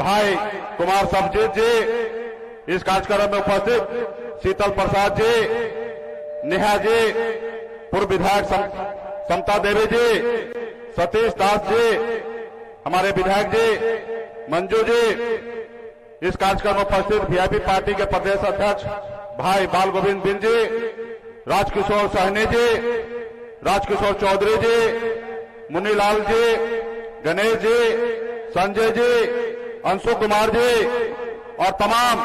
भाई कुमार सबजीत जी, इस कार्यक्रम में उपस्थित शीतल प्रसाद जी, नेहा जी, पूर्व विधायक समता देवी जी, सतीश दास जी, हमारे विधायक जी, मंजू जी, इस कार्यक्रम में उपस्थित वीआईपी पार्टी के प्रदेश अध्यक्ष भाई बाल गोविंद बिंद जी, राजकिशोर सहनी जी, राजकिशोर चौधरी जी, मुनीलाल जी, गणेश जी, संजय जी, अंशु कुमार जी और तमाम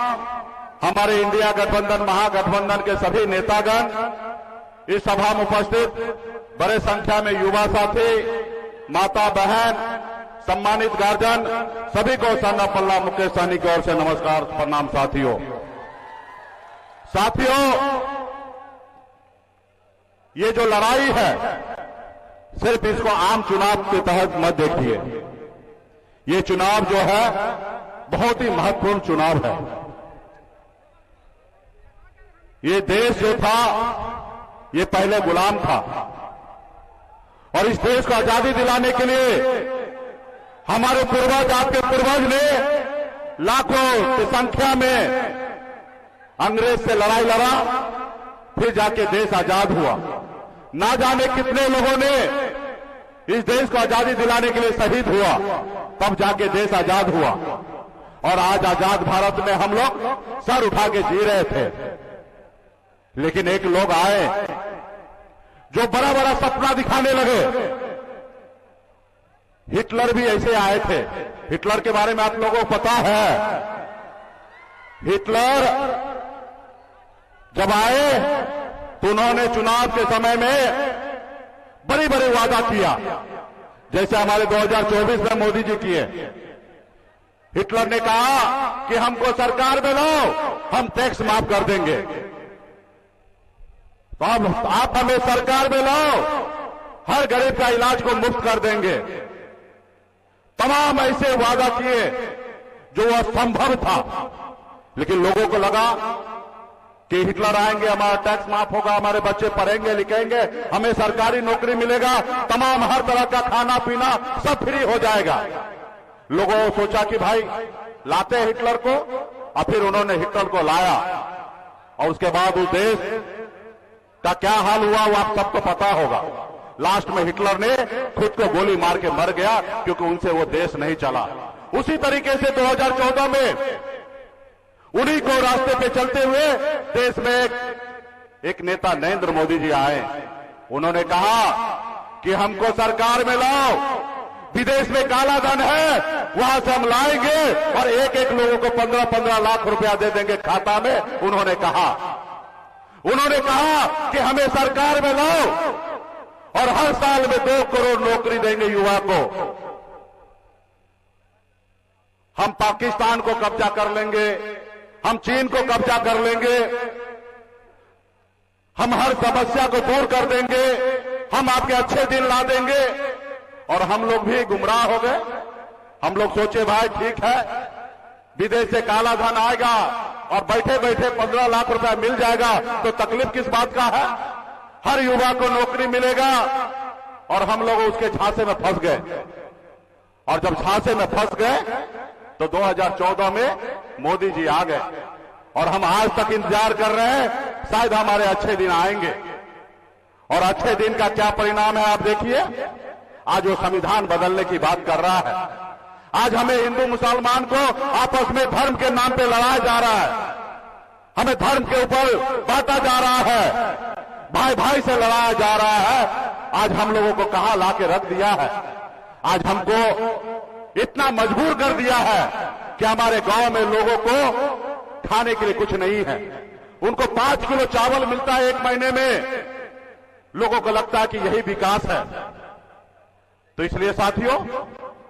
हमारे इंडिया गठबंधन महागठबंधन के सभी नेतागण, इस सभा में उपस्थित बड़े संख्या में युवा साथी, माता बहन, सम्मानित गार्जियन, सभी को सरना पल्ला मुकेश सहनी की ओर से नमस्कार प्रणाम। साथियों, ये जो लड़ाई है सिर्फ इसको आम चुनाव के तहत मत देखिए। ये चुनाव जो है बहुत ही महत्वपूर्ण चुनाव है। ये देश जो था ये पहले गुलाम था और इस देश को आजादी दिलाने के लिए हमारे पूर्वज, आपके पूर्वज ने लाखों की संख्या में अंग्रेज से लड़ाई लड़ा, फिर जाके देश आजाद हुआ। ना जाने कितने लोगों ने इस देश को आजादी दिलाने के लिए शहीद हुआ, तब जाके देश आजाद हुआ। और आज आजाद भारत में हम लोग सर उठा के जी रहे थे। लेकिन एक लोग आए जो बड़ा बड़ा सपना दिखाने लगे। हिटलर भी ऐसे आए थे। हिटलर के बारे में आप लोगों को पता है। हिटलर जब आए तो उन्होंने चुनाव के समय में बड़ी बड़ी वादा किया, जैसे हमारे 2024 में मोदी जी किए। हिटलर ने कहा कि हमको सरकार में लो, हम टैक्स माफ कर देंगे। तो अब आप हमें सरकार में लो, हर गरीब का इलाज को मुफ्त कर देंगे। तमाम ऐसे वादा किए जो असंभव था। लेकिन लोगों को लगा कि हिटलर आएंगे, हमारा टैक्स माफ होगा, हमारे बच्चे पढ़ेंगे लिखेंगे, हमें सरकारी नौकरी मिलेगा, तमाम हर तरह का खाना पीना सब फ्री हो जाएगा। लोगों ने सोचा कि भाई लाते हैं हिटलर को, और फिर उन्होंने हिटलर को लाया। और उसके बाद उस देश का क्या हाल हुआ वो आप सबको पता होगा। लास्ट में हिटलर ने खुद को गोली मार के मर गया, क्योंकि उनसे वो देश नहीं चला। उसी तरीके से 2014 में उन्हीं को रास्ते पे चलते हुए देश में एक नेता नरेंद्र मोदी जी आए। उन्होंने कहा कि हमको सरकार में लाओ, विदेश में काला धन है वहां से हम लाएंगे और एक एक लोगों को 15-15 लाख रुपया दे देंगे खाता में। उन्होंने कहा कि हमें सरकार में लाओ और हर साल में 2 करोड़ नौकरी देंगे युवा को। हम पाकिस्तान को कब्जा कर लेंगे, हम चीन को कब्जा कर लेंगे, हम हर समस्या को दूर कर देंगे, हम आपके अच्छे दिन ला देंगे। और हम लोग भी गुमराह हो गए। हम लोग सोचे भाई ठीक है, विदेश से काला धन आएगा और बैठे बैठे 15 लाख रुपया मिल जाएगा, तो तकलीफ किस बात का है। हर युवा को नौकरी मिलेगा। और हम लोग उसके झांसे में फंस गए। और जब झांसे में फंस गए तो 2014 में मोदी जी आ गए। और हम आज तक इंतजार कर रहे हैं, शायद हमारे अच्छे दिन आएंगे। और अच्छे दिन का क्या परिणाम है आप देखिए। आज वो संविधान बदलने की बात कर रहा है। आज हमें हिंदू मुसलमान को आपस में धर्म के नाम पे लड़ाया जा रहा है। हमें धर्म के ऊपर बांटा जा रहा है, भाई भाई से लड़ाया जा रहा है। आज हम लोगों को कहां लाके रख दिया है। आज हमको इतना मजबूर कर दिया है कि हमारे गांव में लोगों को खाने के लिए कुछ नहीं है। उनको 5 किलो चावल मिलता है 1 महीने में। लोगों को लगता है कि यही विकास है। तो इसलिए साथियों,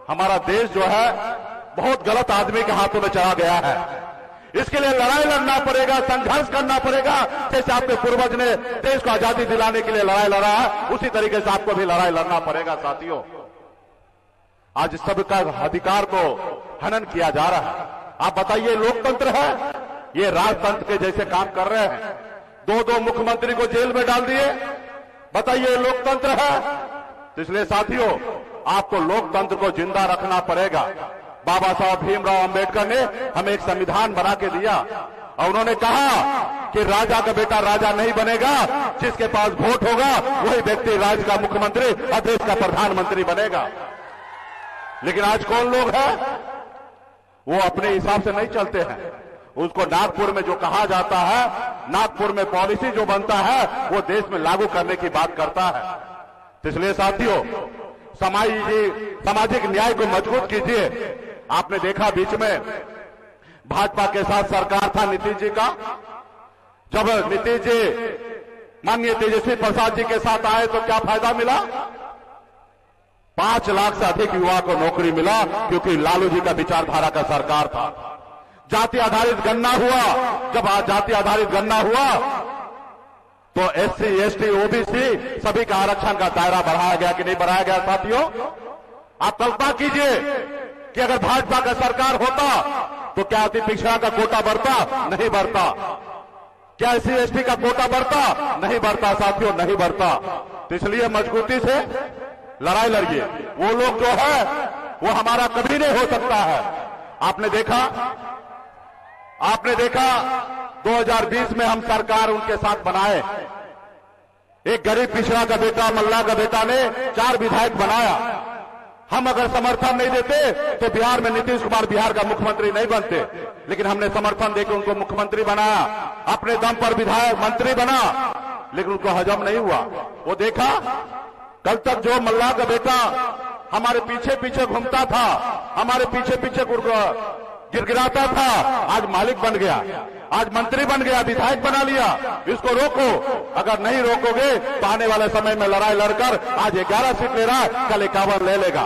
हमारा देश जो है बहुत गलत आदमी के हाथों में चला गया है। इसके लिए लड़ाई लड़ना पड़ेगा, संघर्ष करना पड़ेगा। जैसे आपके पूर्वज ने देश को आजादी दिलाने के लिए लड़ाई लड़ा है, उसी तरीके से आपको भी लड़ाई लड़ना पड़ेगा साथियों। आज सबका अधिकार को हनन किया जा रहा है। आप बताइए, लोकतंत्र है, ये राजतंत्र के जैसे काम कर रहे हैं। 2-2 मुख्यमंत्री को जेल में डाल दिए। बताइए लोकतंत्र है। तो इसलिए साथियों, आपको लोकतंत्र को जिंदा रखना पड़ेगा। बाबा साहब भीमराव अंबेडकर ने हमें एक संविधान बना के दिया और उन्होंने कहा कि राजा का बेटा राजा नहीं बनेगा, जिसके पास वोट होगा वही व्यक्ति राज्य का मुख्यमंत्री और देश का प्रधानमंत्री बनेगा। लेकिन आज कौन लोग हैं, वो अपने हिसाब से नहीं चलते हैं। उसको नागपुर में जो कहा जाता है, नागपुर में पॉलिसी जो बनता है, वो देश में लागू करने की बात करता है। तो इसलिए साथियों, सामाजिक न्याय को मजबूत कीजिए। आपने देखा बीच में भाजपा के साथ सरकार था नीतीश जी का, जब नीतीश जी माननीय तेजस्वी प्रसाद जी के साथ आए तो क्या फायदा मिला? 5 लाख से अधिक युवा को नौकरी मिला, क्योंकि लालू जी का विचारधारा का सरकार था। जाति आधारित गणना हुआ, जब जाति आधारित गणना हुआ तो SC, ST, OBC सभी का आरक्षण का दायरा बढ़ाया गया कि नहीं बढ़ाया गया? साथियों, आप कल्पना कीजिए कि अगर भाजपा का सरकार होता तो क्या अति पिछड़ा का कोटा बढ़ता? नहीं बढ़ता। क्या SC, ST का कोटा बढ़ता? नहीं बढ़ता साथियों, नहीं बढ़ता। तो इसलिए मजबूती से लड़ाई लड़िए। वो लोग जो है वो हमारा कभी नहीं हो सकता है। आपने देखा 2020 में हम सरकार उनके साथ बनाए। एक गरीब पिछड़ा का बेटा, मल्ला का बेटा ने 4 विधायक बनाया। हम अगर समर्थन नहीं देते तो बिहार में नीतीश कुमार बिहार का मुख्यमंत्री नहीं बनते, लेकिन हमने समर्थन देकर उनको मुख्यमंत्री बनाया, अपने दम पर विधायक मंत्री बना, लेकिन उनको हजम नहीं हुआ। वो देखा कल तक जो मल्ला का बेटा हमारे पीछे पीछे घूमता था, हमारे पीछे पीछे गिड़गिड़ाता था, आज मालिक बन गया, आज मंत्री बन गया, विधायक बना लिया। इसको रोको। अगर नहीं रोकोगे तो आने वाले समय में लड़ाई लड़कर आज 11 सीट ले रहा है, कल 51 ले लेगा।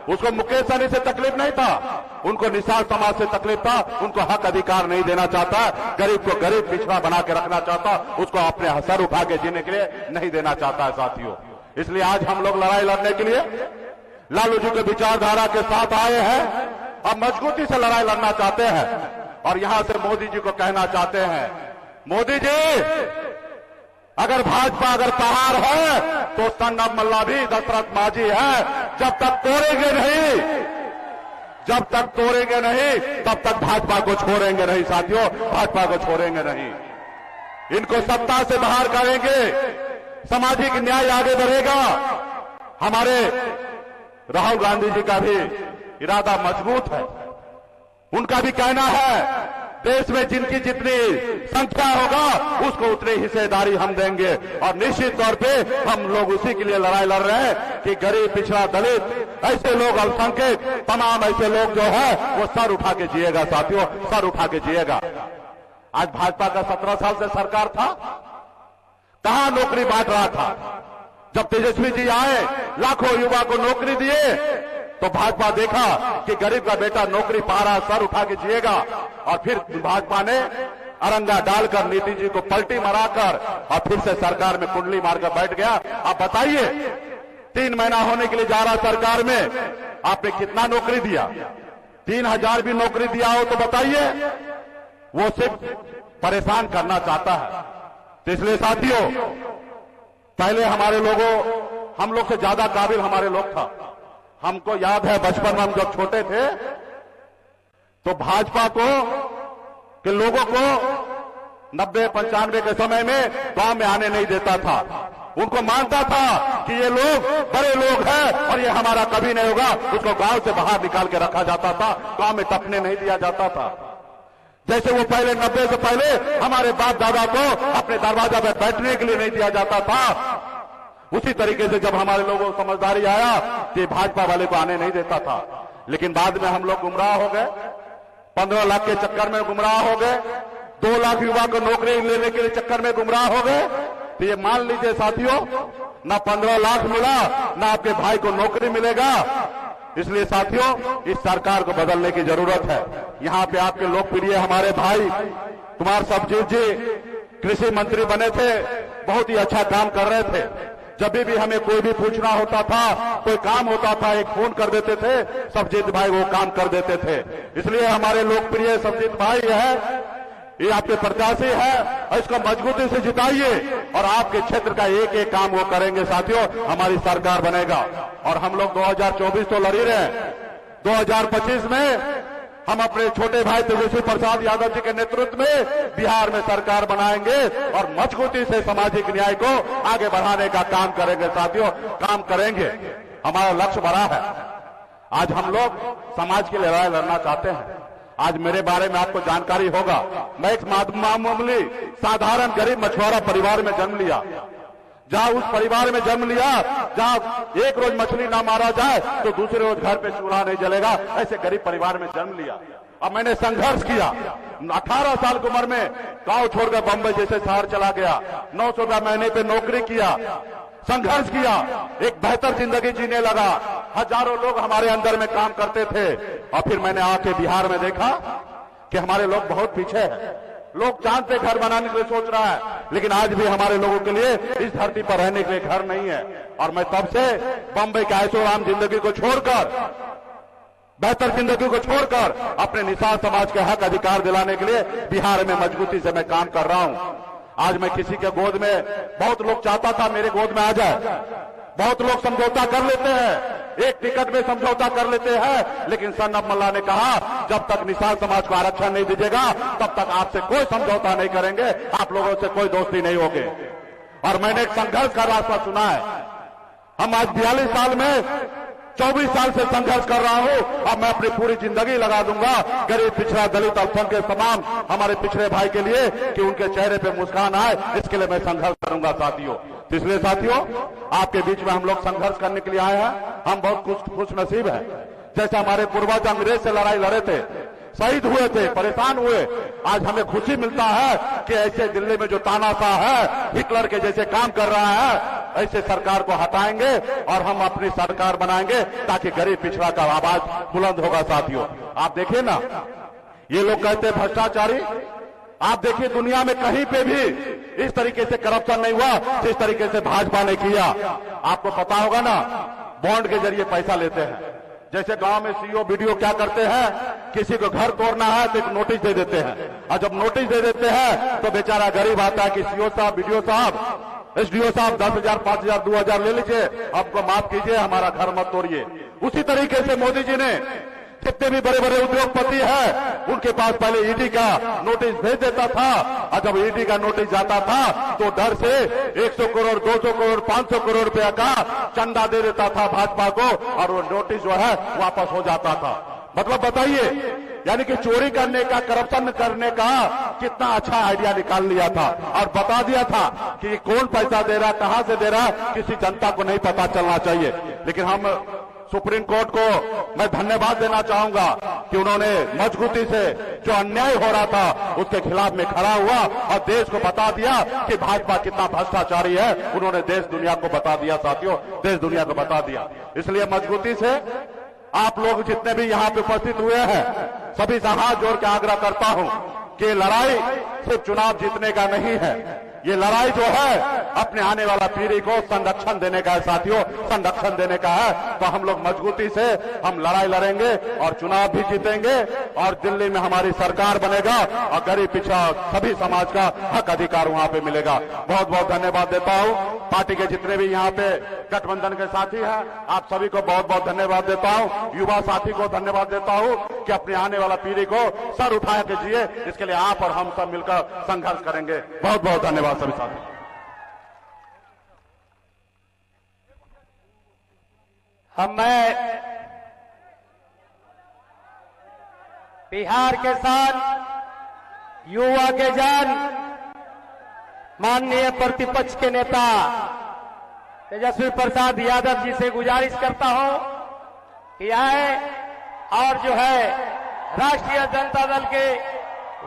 उसको मुकेश सहनी से तकलीफ नहीं था, उनको निषाद समाज से तकलीफ था, उनको हक अधिकार नहीं देना चाहता, गरीब को गरीब पिछड़ा बना के रखना चाहता, उसको अपने सर उठा के जीने के लिए नहीं देना चाहता है साथियों। इसलिए आज हम लोग लड़ाई लड़ने के लिए लालू जी के विचारधारा के साथ आए हैं और मजबूती से लड़ाई लड़ना चाहते हैं। और यहां से मोदी जी को कहना चाहते हैं, मोदी जी अगर भाजपा अगर पहाड़ है तो सन ऑफ मल्ला भी दशरथ माझी है। जब तक तोड़ेंगे नहीं तब तक भाजपा को छोड़ेंगे नहीं साथियों, भाजपा को छोड़ेंगे नहीं। इनको सत्ता से बाहर करेंगे, सामाजिक न्याय आगे बढ़ेगा। हमारे राहुल गांधी जी का भी इरादा मजबूत है। उनका भी कहना है देश में जिनकी जितनी संख्या होगा उसको उतनी हिस्सेदारी हम देंगे, और निश्चित तौर पे हम लोग उसी के लिए लड़ाई लड़ रहे हैं कि गरीब, पिछड़ा, दलित, ऐसे लोग, अल्पसंख्यक, तमाम ऐसे लोग जो है वो सर उठा के जिएगा साथियों, सर उठा के जिएगा। आज भाजपा का 17 साल से सरकार था, कहां नौकरी बांट रहा था? जब तेजस्वी जी आए, लाखों युवा को नौकरी दिए, तो भाजपा देखा कि गरीब का बेटा नौकरी पा रहा, सर उठा के जिएगा। और फिर भाजपा ने अरंगा डालकर नीतीश जी को पलटी मराकर और फिर से सरकार में कुंडली मारकर बैठ गया। आप बताइए, 3 महीना होने के लिए जा रहा सरकार में, आपने कितना नौकरी दिया? 3000 भी नौकरी दिया हो तो बताइए। वो सिर्फ परेशान करना चाहता है। तो इसलिए साथियों, पहले हमारे लोगों, हम लोग से ज्यादा काबिल हमारे लोग था। हमको याद है बचपन में हम जब छोटे थे तो भाजपा को के लोगों को 90-95 के समय में गांव में आने नहीं देता था। उनको मानता था कि ये लोग बड़े लोग हैं और ये हमारा कभी नहीं होगा। उसको गांव से बाहर निकाल के रखा जाता था, गांव में टपने नहीं दिया जाता था। जैसे वो पहले 90 से पहले हमारे बाप दादा को अपने दरवाजा पर बैठने के लिए नहीं दिया जाता था, उसी तरीके से जब हमारे लोगों को समझदारी आया कि भाजपा वाले को आने नहीं देता था। लेकिन बाद में हम लोग गुमराह हो गए, 15 लाख के चक्कर में गुमराह हो गए, 2 लाख युवा को नौकरी लेने के लिए चक्कर में गुमराह हो गए। तो ये मान लीजिए साथियों, ना 15 लाख मिला, ना आपके भाई को नौकरी मिलेगा। इसलिए साथियों, इस सरकार को बदलने की जरूरत है। यहाँ पे आपके लोकप्रिय हमारे भाई कुमार शमशेर जी कृषि मंत्री बने थे, बहुत ही अच्छा काम कर रहे थे। जब भी हमें कोई भी पूछना होता था, कोई काम होता था, एक फोन कर देते थे, शमशेर भाई वो काम कर देते थे। इसलिए हमारे लोकप्रिय शमशेर भाई है, ये आपके प्रत्याशी है और इसको मजबूती से जिताइए और आपके क्षेत्र का एक एक काम वो करेंगे साथियों, हमारी सरकार बनेगा। और हम लोग 2024 तो लड़ ही रहे हैं, 2025 में हम अपने छोटे भाई तेजस्वी प्रसाद यादव जी के नेतृत्व में बिहार में सरकार बनाएंगे और मजबूती से सामाजिक न्याय को आगे बढ़ाने का काम करेंगे साथियों, काम करेंगे। हमारा लक्ष्य बड़ा है। आज हम लोग समाज की लड़ाई लड़ना चाहते हैं। आज मेरे बारे में आपको जानकारी होगा, मैं एक मामूली साधारण गरीब मछुआरा परिवार में जन्म लिया। जहां उस परिवार में जन्म लिया जहां एक रोज मछली ना मारा जाए तो दूसरे रोज घर पे चूल्हा नहीं जलेगा, ऐसे गरीब परिवार में जन्म लिया। अब मैंने संघर्ष किया। 18 साल की उम्र में गांव छोड़कर बंबई जैसे शहर चला गया, 900 रुपया महीने पे नौकरी किया, संघर्ष किया, एक बेहतर जिंदगी जीने लगा। हजारों लोग हमारे अंदर में काम करते थे और फिर मैंने आके बिहार में देखा कि हमारे लोग बहुत पीछे हैं। लोग चांद पे घर बनाने के लिए सोच रहा है, लेकिन आज भी हमारे लोगों के लिए इस धरती पर रहने के लिए घर नहीं है। और मैं तब से बंबई के ऐशोआराम जिंदगी को छोड़कर, बेहतर जिंदगी को छोड़कर अपने निषाद समाज के हक अधिकार दिलाने के लिए बिहार में मजबूती से मैं काम कर रहा हूं। आज मैं किसी के गोद में, बहुत लोग चाहता था मेरे गोद में आ जाए, बहुत लोग समझौता कर लेते हैं, एक टिकट में समझौता कर लेते हैं, लेकिन सन्नब मल्ला ने कहा जब तक निषाद समाज को आरक्षण नहीं दीजिएगा तब तक आपसे कोई समझौता नहीं करेंगे, आप लोगों से कोई दोस्ती नहीं होगी। और मैंने एक संघर्ष का रास्ता चुना है। हम आज 42 साल में 24 साल से संघर्ष कर रहा हूं। अब मैं अपनी पूरी जिंदगी लगा दूंगा गरीब, पिछड़ा, दलित, अल्पसंख्यक के तमाम हमारे पिछड़े भाई के लिए कि उनके चेहरे पे मुस्कान आए, इसके लिए मैं संघर्ष करूंगा साथियों। इसलिए साथियों, आपके बीच में हम लोग संघर्ष करने के लिए आए हैं। हम बहुत खुश नसीब हैं। जैसे हमारे पूर्वज अंग्रेज से लड़ाई लड़े थे, शहीद हुए थे, परेशान हुए, आज हमें खुशी मिलता है कि ऐसे दिल्ली में जो तानाशाह है, हिटलर के जैसे काम कर रहा है, ऐसे सरकार को हटाएंगे और हम अपनी सरकार बनाएंगे ताकि गरीब पिछड़ा का आवाज बुलंद होगा साथियों। आप देखिए ना, ये लोग कहते हैं भ्रष्टाचारी, आप देखिए दुनिया में कहीं पे भी इस तरीके से करप्शन नहीं हुआ जिस तरीके से भाजपा ने किया। आपको पता होगा ना, बॉन्ड के जरिए पैसा लेते हैं। जैसे गांव में सीओ बीडीओ क्या करते हैं, किसी को घर तोड़ना है तो एक नोटिस दे देते हैं, और जब नोटिस दे देते हैं तो बेचारा गरीब आता है कि सीओ साहब, बीडीओ साहब, एसडीओ साहब 10,000, 5,000, 2,000 ले लीजिए, आपको माफ कीजिए, हमारा घर मत तोड़िए। उसी तरीके से मोदी जी ने जितने भी बड़े बड़े उद्योगपति हैं उनके पास पहले ईडी का नोटिस भेज देता था, और जब ईडी का नोटिस जाता था तो डर से 100 करोड़, 200 करोड़, 500 करोड़ रुपया का चंदा दे देता था भाजपा को, और वो नोटिस जो है वापस हो जाता था। मतलब बताइए, यानी कि चोरी करने का, करप्शन करने का कितना अच्छा आइडिया निकाल लिया था और बता दिया था कि कौन पैसा दे रहा, कहां से दे रहा, किसी जनता को नहीं पता चलना चाहिए। लेकिन हम सुप्रीम कोर्ट को मैं धन्यवाद देना चाहूंगा कि उन्होंने मजबूती से जो अन्याय हो रहा था उसके खिलाफ में खड़ा हुआ और देश को बता दिया कि भाजपा कितना भ्रष्टाचारी है। उन्होंने देश दुनिया को बता दिया साथियों, देश दुनिया को बता दिया। इसलिए मजबूती से आप लोग जितने भी यहाँ पे उपस्थित हुए हैं, सभी से हाथ जोड़ के आग्रह करता हूं कि लड़ाई सिर्फ चुनाव जीतने का नहीं है, ये लड़ाई जो है अपने आने वाला पीढ़ी को संरक्षण देने का है साथियों, संरक्षण देने का है। तो हम लोग मजबूती से हम लड़ाई लड़ेंगे और चुनाव भी जीतेंगे और दिल्ली में हमारी सरकार बनेगा और गरीब पिछड़ा सभी समाज का हक अधिकार वहां पे मिलेगा। बहुत बहुत धन्यवाद देता हूं। पार्टी के जितने भी यहाँ पे गठबंधन के साथी हैं, आप सभी को बहुत बहुत धन्यवाद देता हूं। युवा साथी को धन्यवाद देता हूं कि अपने आने वाला पीढ़ी को सर उठा के जिए, इसके लिए आप और हम सब मिलकर संघर्ष करेंगे। बहुत बहुत धन्यवाद सभी साथी। मैं बिहार के साथ युवा के जान माननीय प्रतिपक्ष के नेता तेजस्वी प्रसाद यादव जी से गुजारिश करता हूं कि आए और जो है राष्ट्रीय जनता दल के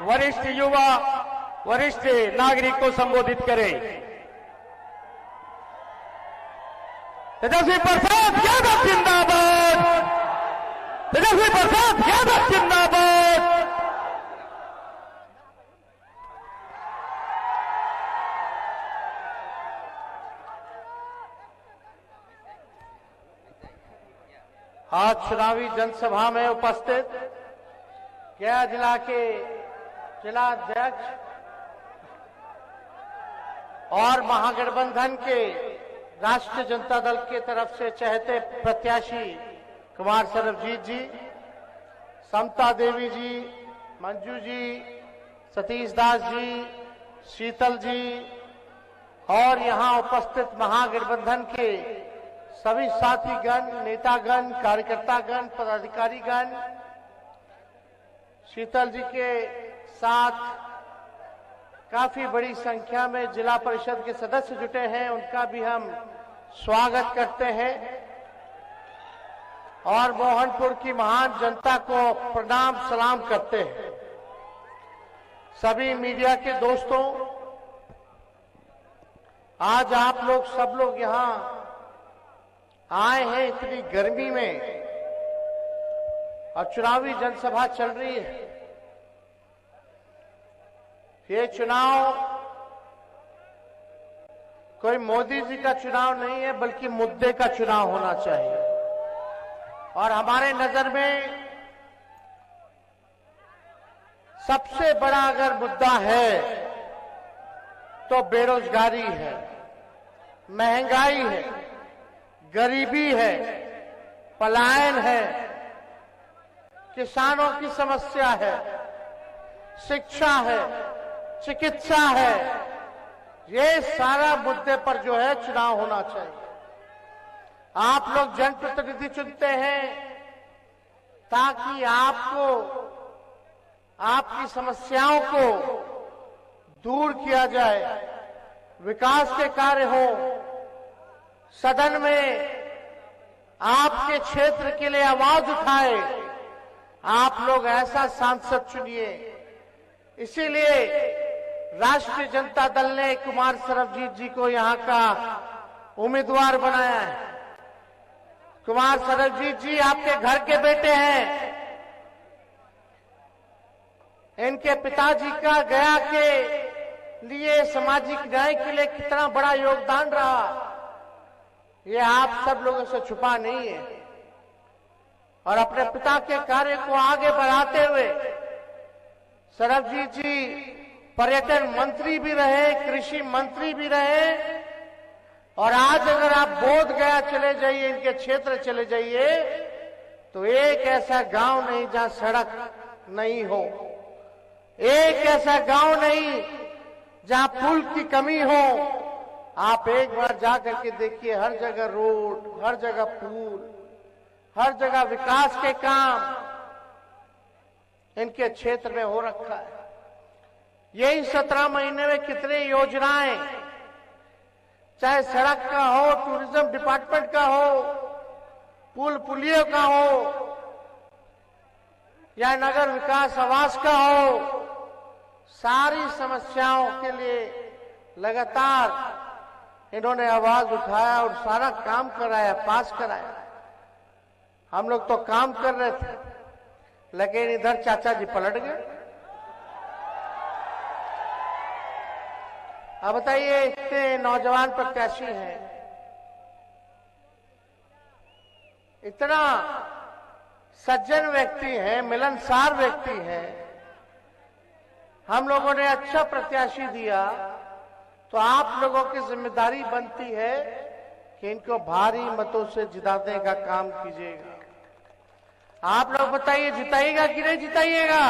वरिष्ठ युवा, वरिष्ठ नागरिक को संबोधित करें। तेजस्वी प्रसाद यादव जिंदाबाद, तेजस्वी प्रसाद यादव जिंदाबाद। आज चुनावी जनसभा में उपस्थित गया जिला के जिला अध्यक्ष और महागठबंधन के राष्ट्रीय जनता दल की तरफ से चहेते प्रत्याशी कुमार सरबजीत जी, समता देवी जी, मंजू जी, सतीश दास जी, शीतल जी और यहां उपस्थित महागठबंधन के सभी साथीगण, नेतागण, कार्यकर्तागण, पदाधिकारीगण, शीतल जी के साथ काफी बड़ी संख्या में जिला परिषद के सदस्य जुटे हैं, उनका भी हम स्वागत करते हैं और मोहनपुर की महान जनता को प्रणाम सलाम करते हैं। सभी मीडिया के दोस्तों, आज आप लोग सब लोग यहां आए हैं इतनी गर्मी में और चुनावी जनसभा चल रही है। ये चुनाव कोई मोदी जी का चुनाव नहीं है, बल्कि मुद्दे का चुनाव होना चाहिए। और हमारे नजर में सबसे बड़ा अगर मुद्दा है तो बेरोजगारी है, महंगाई है, गरीबी है, पलायन है, किसानों की समस्या है, शिक्षा है, चिकित्सा है। ये सारा मुद्दे पर जो है चुनाव होना चाहिए। आप लोग जनप्रतिनिधि चुनते हैं ताकि आपको, आपकी समस्याओं को दूर किया जाए, विकास के कार्य हो, सदन में आपके क्षेत्र के लिए आवाज उठाए। आप लोग ऐसा सांसद चुनिए। इसीलिए राष्ट्रीय जनता दल ने कुमार सरबजीत जी को यहां का उम्मीदवार बनाया है। कुमार सरबजीत जी आपके घर के बेटे हैं। इनके पिताजी का गया के लिए सामाजिक न्याय के लिए कितना बड़ा योगदान रहा, ये आप सब लोगों से छुपा नहीं है। और अपने पिता के कार्य को आगे बढ़ाते हुए सरबजीत जी पर्यटन मंत्री भी रहे, कृषि मंत्री भी रहे। और आज अगर आप बोध गया चले जाइए, इनके क्षेत्र चले जाइए, तो एक ऐसा गांव नहीं जहां सड़क नहीं हो, एक ऐसा गांव नहीं जहां पुल की कमी हो। आप एक बार जाकर के देखिए, हर जगह रोड, हर जगह पुल, हर जगह विकास के काम इनके क्षेत्र में हो रखा है। यही 17 महीने में कितने योजनाएं, चाहे सड़क का हो, टूरिज्म डिपार्टमेंट का हो, पुल पुलियों का हो, या नगर विकास आवास का हो, सारी समस्याओं के लिए लगातार इन्होंने आवाज उठाया और सारा काम कराया, पास कराया। हम लोग तो काम कर रहे थे, लेकिन इधर चाचा जी पलट गए। अब बताइए, इतने नौजवान प्रत्याशी हैं, इतना सज्जन व्यक्ति हैं, मिलनसार व्यक्ति हैं, हम लोगों ने अच्छा प्रत्याशी दिया, तो आप लोगों की जिम्मेदारी बनती है कि इनको भारी मतों से जिताने का काम कीजिएगा। आप लोग बताइए, जिताइएगा कि नहीं जिताइएगा?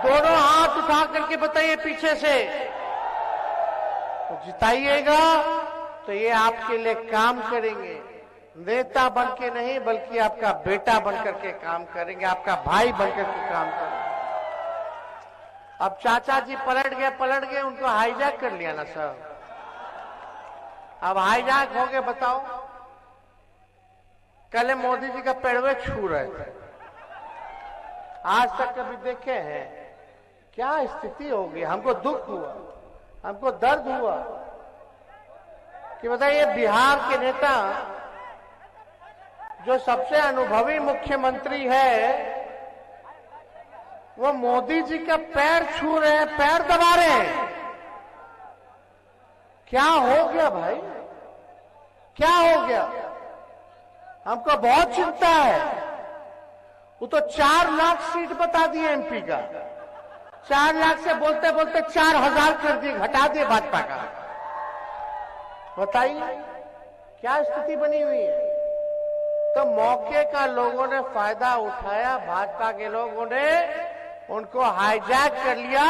दोनों हाथ उठा करके बताइए पीछे से। तो जिताइएगा तो ये आपके लिए काम करेंगे, नेता बन के नहीं, बल्कि आपका बेटा बन करके काम करेंगे, आपका भाई बन करके काम करेंगे। अब चाचा जी पलट गए, उनको हाईजैक कर लिया ना सर। अब हाईजैक हो गए, बताओ। कल मोदी जी का पेड़वे छू रहे थे, आज तक कभी देखे हैं? क्या स्थिति होगी? हमको दुख हुआ, हमको दर्द हुआ कि बताइए, बिहार के नेता जो सबसे अनुभवी मुख्यमंत्री है, वो मोदी जी का पैर छू रहे हैं, पैर दबा रहे हैं। क्या हो गया भाई, क्या हो गया? हमको बहुत चिंता है। वो तो 4 लाख सीट बता दिए एमपी का, 4 लाख से बोलते बोलते 4,000 कर दिए, घटा दिए भाजपा का। बताइए क्या स्थिति बनी हुई है। तो मौके का लोगों ने फायदा उठाया, भाजपा के लोगों ने उनको हाईजैक कर लिया,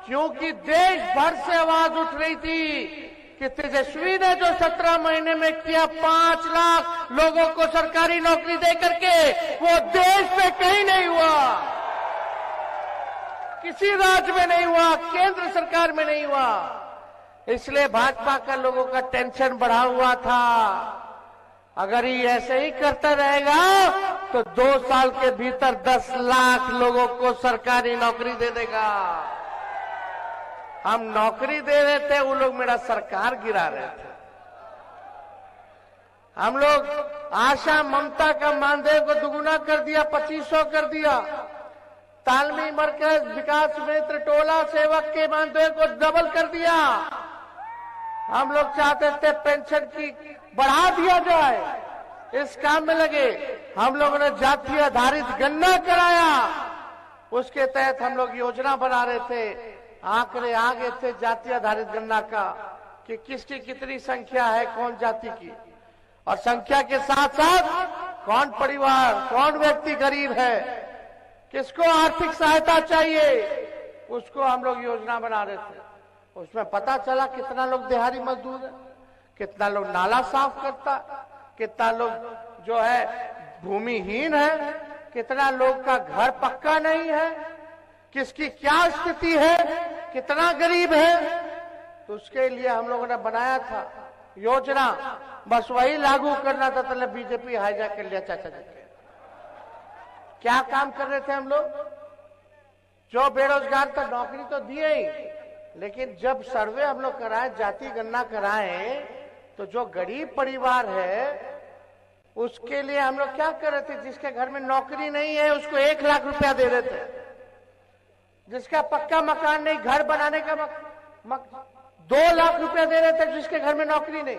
क्योंकि देश भर से आवाज उठ रही थी कि तेजस्वी ने जो 17 महीने में किया 5 लाख लोगों को सरकारी नौकरी दे करके, वो देश में कहीं नहीं हुआ, किसी राज्य में नहीं हुआ, केंद्र सरकार में नहीं हुआ। इसलिए भाजपा का लोगों का टेंशन बढ़ा हुआ था। अगर ये ऐसे ही करता रहेगा तो 2 साल के भीतर 10 लाख लोगों को सरकारी नौकरी दे देगा। हम नौकरी दे रहे थे, वो लोग मेरा सरकार गिरा रहे थे। हम लोग आशा ममता का मानदेय को दुगुना कर दिया, 2500 कर दिया। तालमी मरकज विकास मित्र टोला सेवक के मानदेय को डबल कर दिया। हम लोग चाहते थे पेंशन की बढ़ा दिया जाए, इस काम में लगे। हम लोगों ने जाति आधारित गणना कराया, उसके तहत हम लोग योजना बना रहे थे। आंकड़े आ गए थे जाति आधारित गणना का कि किसकी कितनी संख्या है, कौन जाति की, और संख्या के साथ साथ कौन परिवार, कौन व्यक्ति गरीब है, किसको आर्थिक सहायता चाहिए, उसको हम लोग योजना बना रहे थे। उसमें पता चला कितना लोग दिहाड़ी मजदूर है, कितना लोग नाला साफ करता, कितना लोग जो है भूमिहीन है, कितना लोग का घर पक्का नहीं है, किसकी क्या स्थिति है, कितना गरीब है। तो उसके लिए हम लोगों ने बनाया था योजना, बस वही लागू करना था। तो बीजेपी हाईजैक कर लिया चाचा जी। क्या काम कर रहे थे हम लोग? जो बेरोजगार था नौकरी तो दिए ही, लेकिन जब सर्वे हम लोग कराए, जाति गणना कराए, तो जो गरीब परिवार है उसके लिए हम लोग क्या कर रहे थे, जिसके घर में नौकरी नहीं है उसको 1 लाख रुपया दे रहे थे। जिसका पक्का मकान नहीं, घर बनाने का 2 लाख रुपया दे रहे थे जिसके घर में नौकरी नहीं।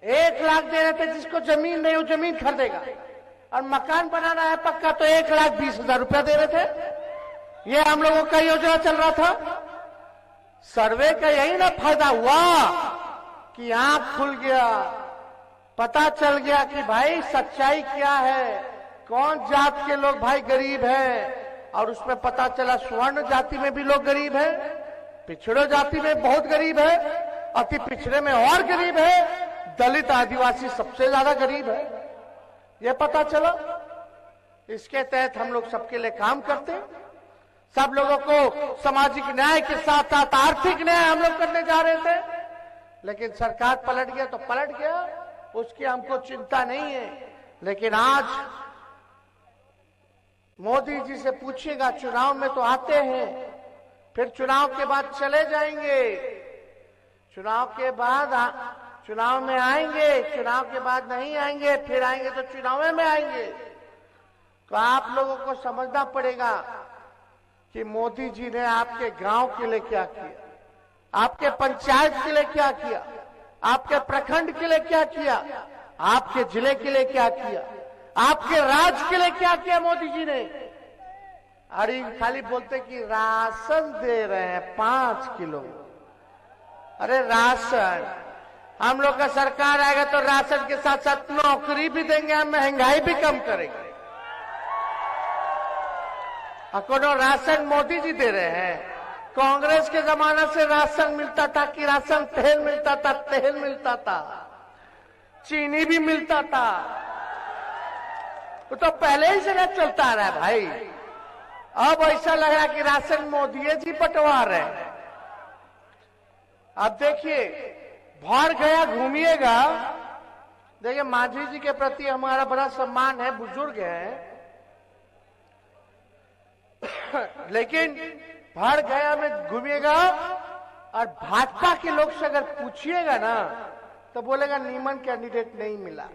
1 लाख दे रहे थे जिसको जमीन नहीं, वो जमीन खरीदेगा। और मकान बनाना है पक्का तो 1,20,000 रुपया दे रहे थे। ये हम लोगों का योजना चल रहा था। सर्वे का यही ना फायदा हुआ कि आंख खुल गया, पता चल गया कि भाई सच्चाई क्या है, कौन जात के लोग भाई गरीब है। और उसमें पता चला स्वर्ण जाति में भी लोग गरीब है, पिछड़ो जाति में बहुत गरीब है, अति पिछड़े में और गरीब है, दलित आदिवासी सबसे ज्यादा गरीब है, यह पता चला। इसके तहत हम लोग सबके लिए काम करते हैं। सब लोगों को सामाजिक न्याय के साथ साथ आर्थिक न्याय हम लोग करने जा रहे थे, लेकिन सरकार पलट गया तो पलट गया, उसकी हमको चिंता नहीं है। लेकिन आज मोदी जी से पूछिएगा, चुनाव में तो आते हैं, फिर चुनाव के बाद चले जाएंगे, चुनाव के बाद चुनाव में आएंगे, चुनाव के बाद नहीं आएंगे, फिर आएंगे तो चुनाव में आएंगे। तो आप लोगों को समझना पड़ेगा कि मोदी जी ने आपके गांव के लिए क्या किया, आपके पंचायत के लिए क्या किया, आपके प्रखंड के लिए क्या किया, आपके जिले के लिए क्या किया, आपके राज्य के लिए क्या किया मोदी जी ने। अरे खाली बोलते कि राशन दे रहे हैं 5 किलो। अरे राशन, हम लोग का सरकार आएगा तो राशन के साथ साथ नौकरी भी देंगे, हम महंगाई भी कम करेंगे। कोनो राशन मोदी जी दे रहे हैं। कांग्रेस के जमाना से राशन मिलता था कि राशन तेल मिलता था, तेल मिलता था, चीनी भी मिलता था, तो पहले ही से ना चलता आ रहा है भाई। अब ऐसा लग रहा है कि राशन मोदी जी बंटवा रहे हैं। अब देखिए, भर गया घूमिएगा, देखिए मांझी जी के प्रति हमारा बड़ा सम्मान है, बुजुर्ग है, लेकिन भर गया में घूमिएगा और भाजपा के लोग से अगर पूछिएगा ना तो बोलेगा नीमन कैंडिडेट नहीं मिला,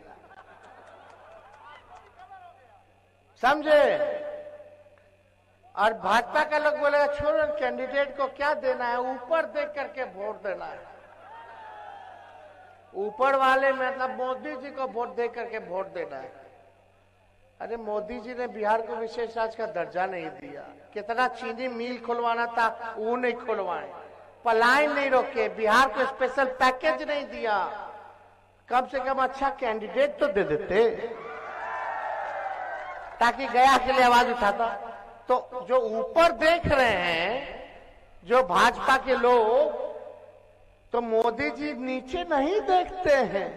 समझे। और भाजपा का लोग बोलेगा छोड़ो, कैंडिडेट को क्या देना है, ऊपर देख करके वोट देना है। ऊपर वाले मतलब मोदी जी को वोट दे करके वोट देना है। अरे मोदी जी ने बिहार को विशेष राज्य का दर्जा नहीं दिया। कितना चीनी मिल खुलवाना था वो नहीं खुलवाए, पलायन नहीं रोके, बिहार को स्पेशल पैकेज नहीं दिया। कम से कम अच्छा कैंडिडेट तो दे देते ताकि गया के लिए आवाज उठाता। तो जो ऊपर देख रहे हैं जो भाजपा के लोग, तो मोदी जी नीचे नहीं देखते हैं,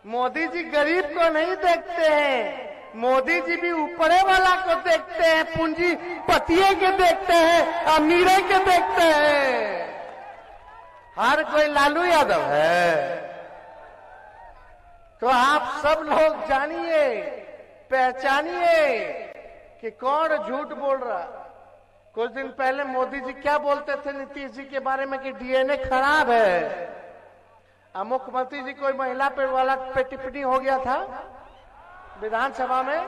मोदी जी गरीब को नहीं देखते हैं, मोदी जी भी ऊपरे वाला को देखते हैं, पूंजीपतिये के देखते हैं, अमीरे के देखते हैं। हर कोई लालू यादव है। तो आप सब लोग जानिए, पहचानिए कि कौन झूठ बोल रहा। कुछ दिन पहले मोदी जी क्या बोलते थे नीतीश जी के बारे में कि डीएनए खराब है। मुख्यमंत्री जी कोई महिला पे टिप्पणी हो गया था विधानसभा में,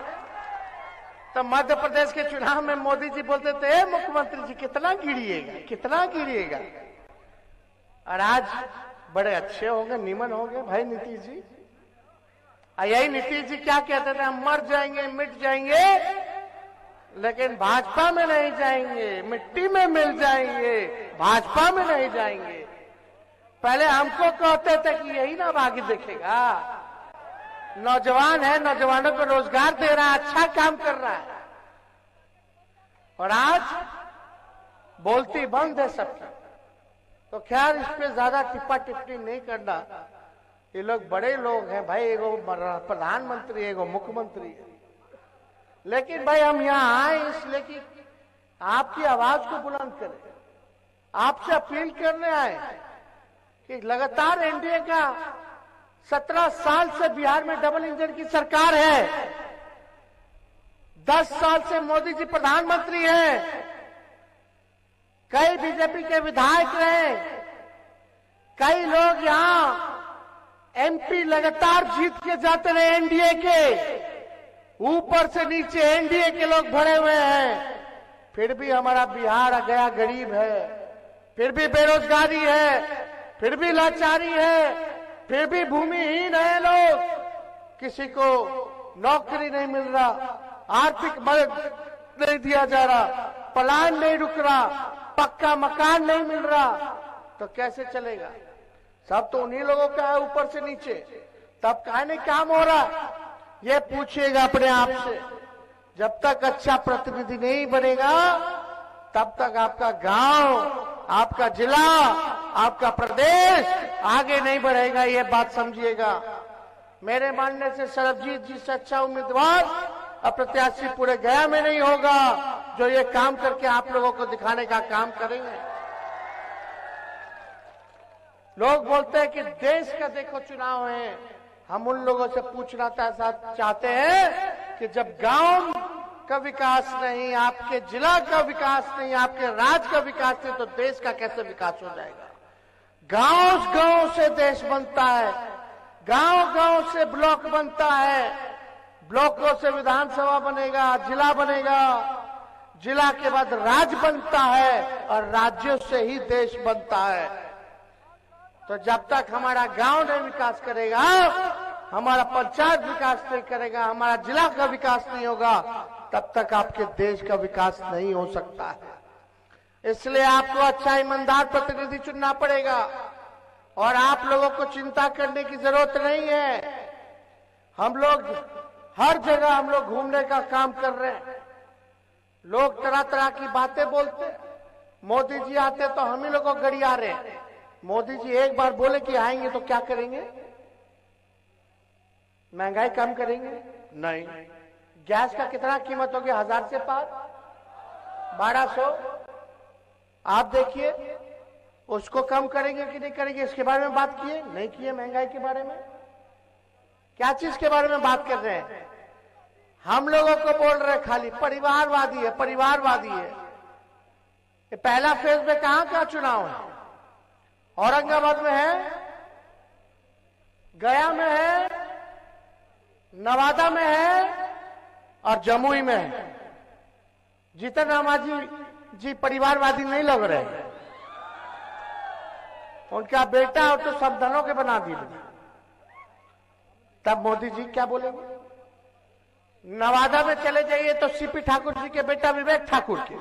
तो मध्य प्रदेश के चुनाव में मोदी जी बोलते थे मुख्यमंत्री जी कितना गिरिएगा, कितना गिरिएगा। और आज बड़े अच्छे हो गए, निमन हो गए भाई नीतीश जी। यही नीतीश जी क्या कहते थे, हम मर जाएंगे, मिट जाएंगे, लेकिन भाजपा में नहीं जाएंगे, मिट्टी में मिल जाएंगे, भाजपा में नहीं जाएंगे। पहले हमको कहते थे कि यही ना आगे देखेगा, नौजवान है, नौजवानों को रोजगार दे रहा है, अच्छा काम कर रहा है। और आज बोलती बंद है सबकी। तो खैर इस पे ज्यादा टिप्पा टिप्पणी नहीं करना। ये लोग बड़े लोग हैं भाई, एगो प्रधानमंत्री, एगो मुख्यमंत्री है। लेकिन भाई हम यहाँ आए इसलिए कि आपकी आवाज को बुलंद करें, आपसे अपील करने आए कि लगातार एनडीए का 17 साल से बिहार में डबल इंजन की सरकार है, 10 साल से मोदी जी प्रधानमंत्री हैं, कई बीजेपी के विधायक रहे, कई लोग यहां एमपी लगातार जीत के जाते रहे एनडीए के, ऊपर से नीचे एनडीए के लोग भरे हुए हैं। फिर भी हमारा बिहार गया गरीब है, फिर भी बेरोजगारी है, फिर भी लाचारी है, फिर भी भूमिहीन है लोग, किसी को नौकरी नहीं मिल रहा, आर्थिक मदद नहीं दिया जा रहा, पलायन नहीं रुक रहा, पक्का मकान नहीं मिल रहा। तो कैसे चलेगा? सब तो उन्हीं लोगों का है ऊपर से नीचे, तब काहे नहीं काम हो रहा? ये पूछिएगा अपने आप से। जब तक अच्छा प्रतिनिधि नहीं बनेगा तब तक आपका गांव, आपका जिला, आपका प्रदेश आगे नहीं बढ़ेगा, ये बात समझिएगा। मेरे मानने से सरबजीत जी से अच्छा उम्मीदवार और प्रत्याशी पूरे गया में नहीं होगा जो ये काम करके आप लोगों को दिखाने का काम करेंगे। लोग बोलते हैं कि देश का देखो चुनाव है, हम उन लोगों से पूछना चाहते हैं कि जब गांव का विकास नहीं, आपके जिला का विकास नहीं, आपके राज्य का विकास नहीं, तो देश का कैसे विकास हो जाएगा? गांव से देश बनता है, गांव से ब्लॉक बनता है, ब्लॉकों से विधानसभा बनेगा, जिला बनेगा, जिला के बाद राज्य बनता है और राज्यों से ही देश बनता है। तो जब तक हमारा गांव नहीं विकास करेगा, हमारा पंचायत विकास नहीं करेगा, हमारा जिला का विकास नहीं होगा, तब तक आपके देश का विकास नहीं हो सकता है। इसलिए आपको अच्छा ईमानदार प्रतिनिधि चुनना पड़ेगा और आप लोगों को चिंता करने की जरूरत नहीं है। हम लोग हर जगह हम लोग घूमने का काम कर रहे हैं। लोग तरह तरह की बातें बोलते, मोदी जी आते तो हम ही लोगों को गड़िया रहे हैं। मोदी जी एक बार बोले कि आएंगे तो क्या करेंगे? महंगाई कम करेंगे? नहीं। गैस का कितना कीमत हो गया? 1000 से पार, 1200। आप देखिए उसको कम करेंगे कि नहीं करेंगे, इसके बारे में बात किए? नहीं किए। महंगाई के बारे में क्या चीज के बारे में बात कर रहे हैं? हम लोगों को बोल रहे खाली परिवारवादी है, परिवारवादी है। ये पहला फेज में कहां चुनाव है? औरंगाबाद में है, गया में है, नवादा में है और जमुई में है। जीतन राम मांझी जी परिवारवादी नहीं लग रहे, उनका बेटा और तो सब दलों के बना दिए। तब मोदी जी क्या बोलेंगे? नवादा में चले जाइए तो सीपी ठाकुर जी के बेटा विवेक ठाकुर के,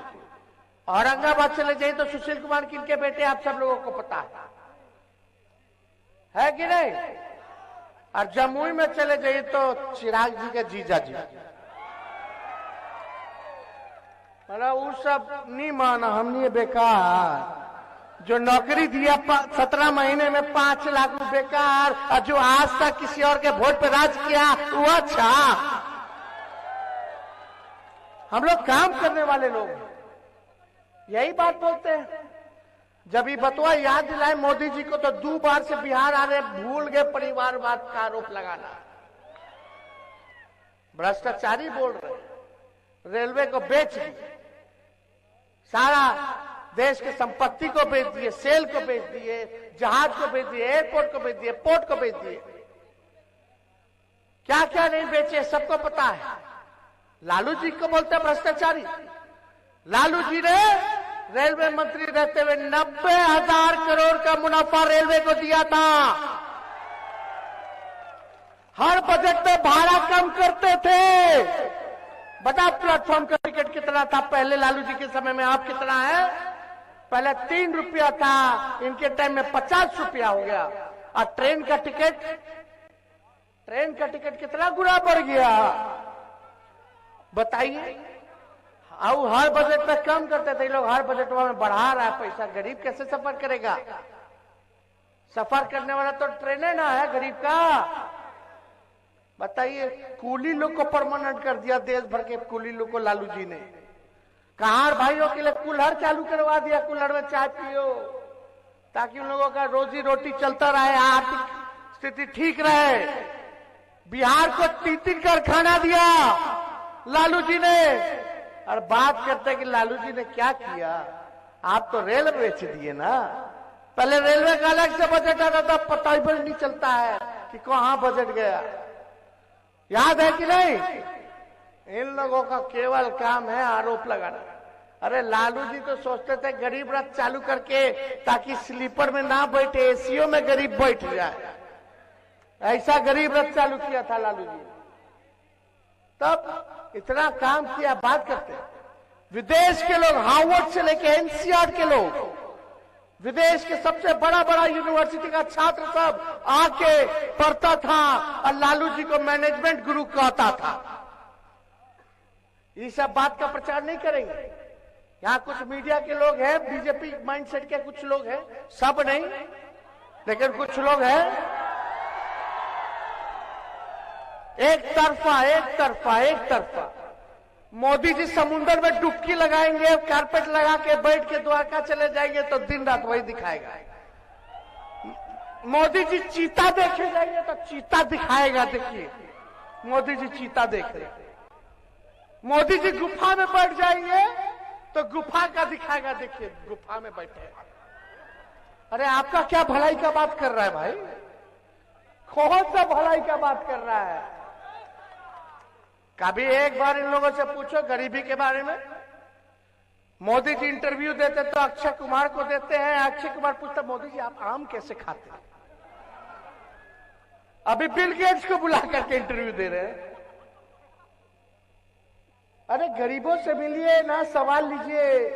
औरंगाबाद चले जाइए तो सुशील कुमार किनके बेटे आप सब लोगों को पता है कि नहीं? और जमुई में चले जाइए तो चिराग जी के जीजा जी। मतलब वो सब नहीं माना, हमने बेकार जो नौकरी दिया 17 महीने में 5 लाख रुपए बेकार, और जो आज तक किसी और के वोट पे राज किया वो अच्छा। हम लोग काम करने वाले लोग यही बात बोलते हैं। जब ये बतवा याद दिलाए मोदी जी को तो 2 बार से बिहार आ रहे, भूल गए परिवारवाद का आरोप लगाना। भ्रष्टाचारी बोल रहे, रेलवे को बेच दिए, सारा देश की संपत्ति को बेच दिए, सेल को बेच दिए, जहाज को बेच दिए, एयरपोर्ट को बेच दिए, पोर्ट को बेच दिए, क्या क्या नहीं बेचे सबको पता है। लालू जी को बोलते हैं भ्रष्टाचारी। लालू जी ने रेलवे मंत्री रहते हुए 90,000 करोड़ का मुनाफा रेलवे को दिया था। हर बजट में भाड़ा कम करते थे। बता प्लेटफॉर्म का टिकट कितना था पहले लालू जी के समय में, आप कितना है? पहले 3 रुपया था, इनके टाइम में 50 रुपया हो गया। और ट्रेन का टिकट कितना गुना बढ़ गया बताइए। और हर बजट में कम करते थे लोग, हर बजट में बढ़ा रहा है पैसा। गरीब कैसे सफर करेगा? सफर करने वाला तो ट्रेन है ना है गरीब का। बताइए, कूली लोग को परमानेंट कर दिया, देश भर के कूली लोग को लालू जी ने। कहार भाइयों के लिए कुल्हड़ चालू करवा दिया, कुल्हड़ में चाय पियो ताकि उन लोगों का रोजी रोटी चलता रहे, आर्थिक स्थिति ठीक रहे। बिहार को 3 कारखाना दिया लालू जी ने। और बात करते हैं कि लालू जी ने क्या किया। आप तो रेल बेच दिए ना। पहले रेलवे का अलग से बजट आता था, पता ही नहीं चलता है कि कहां बजट गया। याद है कि नहीं? इन लोगों का केवल काम है आरोप लगाना। अरे लालू जी तो सोचते थे गरीब रथ चालू करके ताकि स्लीपर में ना बैठे, एसीओ में गरीब बैठ जाए। ऐसा गरीब रथ चालू किया था लालू जी। तब इतना काम किया। बात करते हैं विदेश के लोग, हार्वर्ड से लेके एनसीआर के लोग, विदेश के सबसे बड़ा बड़ा यूनिवर्सिटी का छात्र सब आके पढ़ता था और लालू जी को मैनेजमेंट गुरु कहता था। ये सब बात का प्रचार नहीं करेंगे। यहाँ कुछ मीडिया के लोग हैं, बीजेपी माइंडसेट के कुछ लोग हैं, सब नहीं लेकिन कुछ लोग हैं। एक तरफा मोदी जी समुद्र में डुबकी लगाएंगे, कारपेट लगा के बैठ के द्वारका चले जाएंगे तो दिन रात वही दिखाएगा। मोदी जी चीता देखे जाएंगे तो चीता दिखाएगा। देखिए मोदी जी चीता देख रहे। मोदी जी गुफा में बैठ जाएंगे तो गुफा का दिखाएगा। देखिए गुफा में बैठे। अरे आपका क्या भलाई का बात कर रहा है भाई? कौन सा भलाई का बात कर रहा है? कभी एक बार इन लोगों से पूछो गरीबी के बारे में। मोदी जी इंटरव्यू देते तो अक्षय कुमार को देते हैं। अक्षय कुमार पूछता मोदी जी आप आम कैसे खाते हैं? अभी बिल गेट्स को बुला करके इंटरव्यू दे रहे हैं। अरे गरीबों से मिलिए ना, सवाल लीजिए।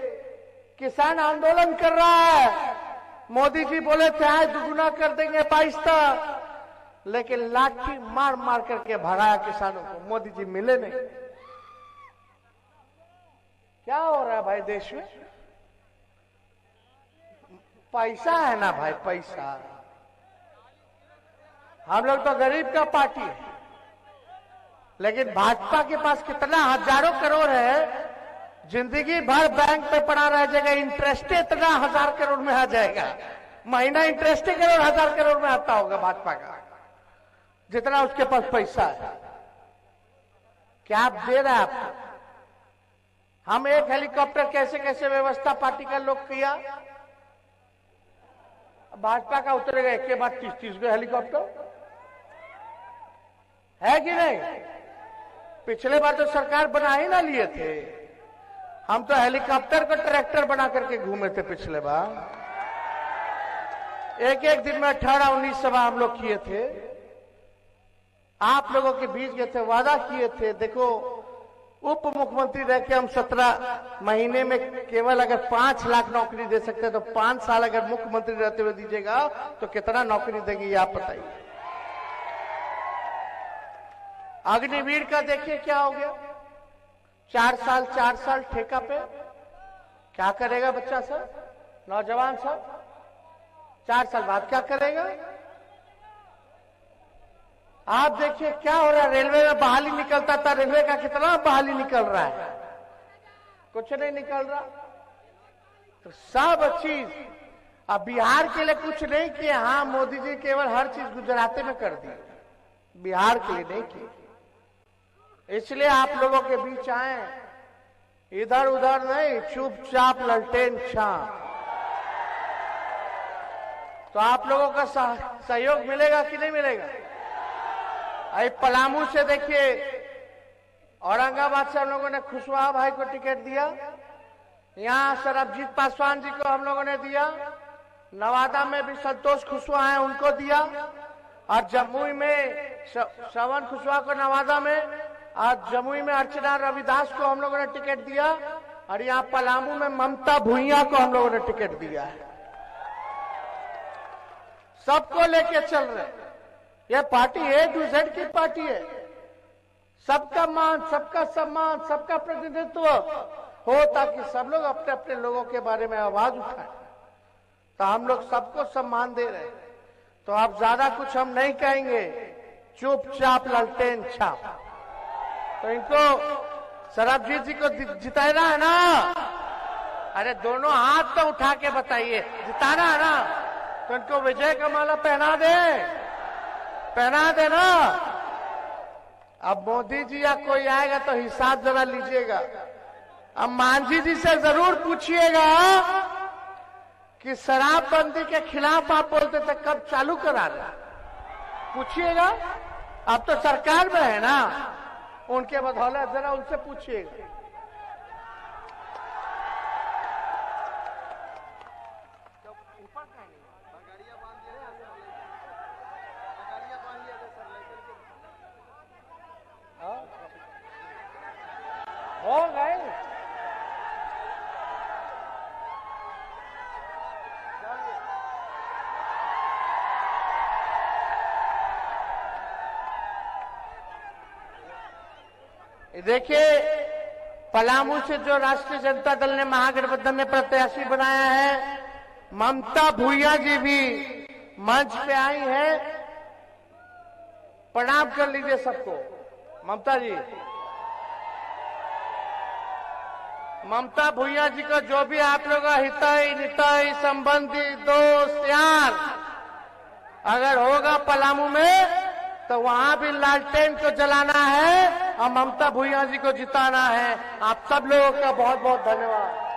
किसान आंदोलन कर रहा है, मोदी जी बोले थे आज दुगुना कर देंगे 22 तक, लेकिन लाठी मार मार करके भगाया किसानों को। मोदी जी मिले नहीं। क्या हो रहा है भाई देश में? पैसा है ना भाई, पैसा। हम लोग तो गरीब का पार्टी है, लेकिन भाजपा के पास कितना हजारों करोड़ है, जिंदगी भर बैंक में पड़ा रह जाएगा। इंटरेस्ट इतना 1000 करोड़ में आ जाएगा। महीना इंटरेस्ट करोड़ 1000 करोड़ में आता होगा भाजपा का, जितना उसके पास पैसा है। क्या आप दे रहे हैं आपको? हम एक हेलीकॉप्टर कैसे कैसे व्यवस्था पार्टी का लोग किया। भाजपा का उतरेगा एक के बाद 30-30 गो हेलीकॉप्टर है कि नहीं? पिछले बार तो सरकार बना ही ना लिए थे। हम तो हेलीकॉप्टर को ट्रैक्टर बना करके घूमे थे पिछले बार। एक दिन में 18-19 सभा हम लोग किए थे। आप लोगों के बीच गए थे, वादा किए थे। देखो उप मुख्यमंत्री रह के हम 17 महीने में केवल अगर 5 लाख नौकरी दे सकते हैं, तो 5 साल अगर मुख्यमंत्री रहते हुए दीजिएगा तो कितना नौकरी देंगे ये आप बताइए। अग्निवीर का देखिए क्या हो गया, 4 साल ठेका पे। क्या करेगा बच्चा सब, नौजवान सब 4 साल बाद क्या करेगा? आप देखिए क्या हो रहा है। रेलवे में बहाली निकलता था, रेलवे का कितना बहाली निकल रहा है, कुछ नहीं निकल रहा। तो सब चीज अब बिहार के लिए कुछ नहीं किए। हाँ, मोदी जी केवल हर चीज गुजराती में कर दी, बिहार के लिए नहीं किए। इसलिए आप लोगों के बीच आए, इधर उधर नहीं, चुपचाप ललटेन छाप। तो आप लोगों का सहयोग मिलेगा कि नहीं मिलेगा? अरे पलामू से देखिए, औरंगाबाद से हम लोगों ने खुशवाहा भाई को टिकट दिया, यहाँ सरबजीत पासवान जी को हम लोगों ने दिया, नवादा में भी संतोष खुशवाहा है उनको दिया, और जमुई में श्रवण खुशवाहा को नवादा में, और जमुई में अर्चना रविदास को हम लोगों ने टिकट दिया, और यहाँ पलामू में ममता भुइया को हम लोगों ने टिकट दिया है। सबको लेके चल रहे। यह पार्टी A to Z की पार्टी है। सबका मान, सबका सम्मान, सबका प्रतिनिधित्व हो, ताकि सब लोग अपने अपने लोगों के बारे में आवाज उठाएं। तो हम लोग सबको सम्मान दे रहे हैं। तो अब ज्यादा कुछ हम नहीं कहेंगे, चुपचाप ललटेन छाप। तो इनको सरबजीत जी को जिताना है ना? अरे दोनों हाथ तो उठा के बताइए, जिताना है ना? तो इनको विजय का माला पहना देना। अब मोदी जी या कोई आएगा तो हिसाब जरा लीजिएगा। अब मांझी जी से जरूर पूछिएगा कि शराबबंदी के खिलाफ आप बोलते थे, कब चालू करा रहे? पूछिएगा। अब तो सरकार में है ना, उनके बदौलत जरा उनसे पूछिएगा। हो गए देखिए, पलामू से जो राष्ट्रीय जनता दल ने महागठबंधन ने प्रत्याशी बनाया है, ममता भुइया जी भी मंच पे आई है। प्रणाम कर लीजिए सबको। ममता जी, ममता भुइया जी को जो भी आप लोग हितई नितई संबंधी दोस्त यार अगर होगा पलामू में, तो वहां भी लालटेन को जलाना है और ममता भुइया जी को जिताना है। आप सब लोगों का बहुत बहुत धन्यवाद।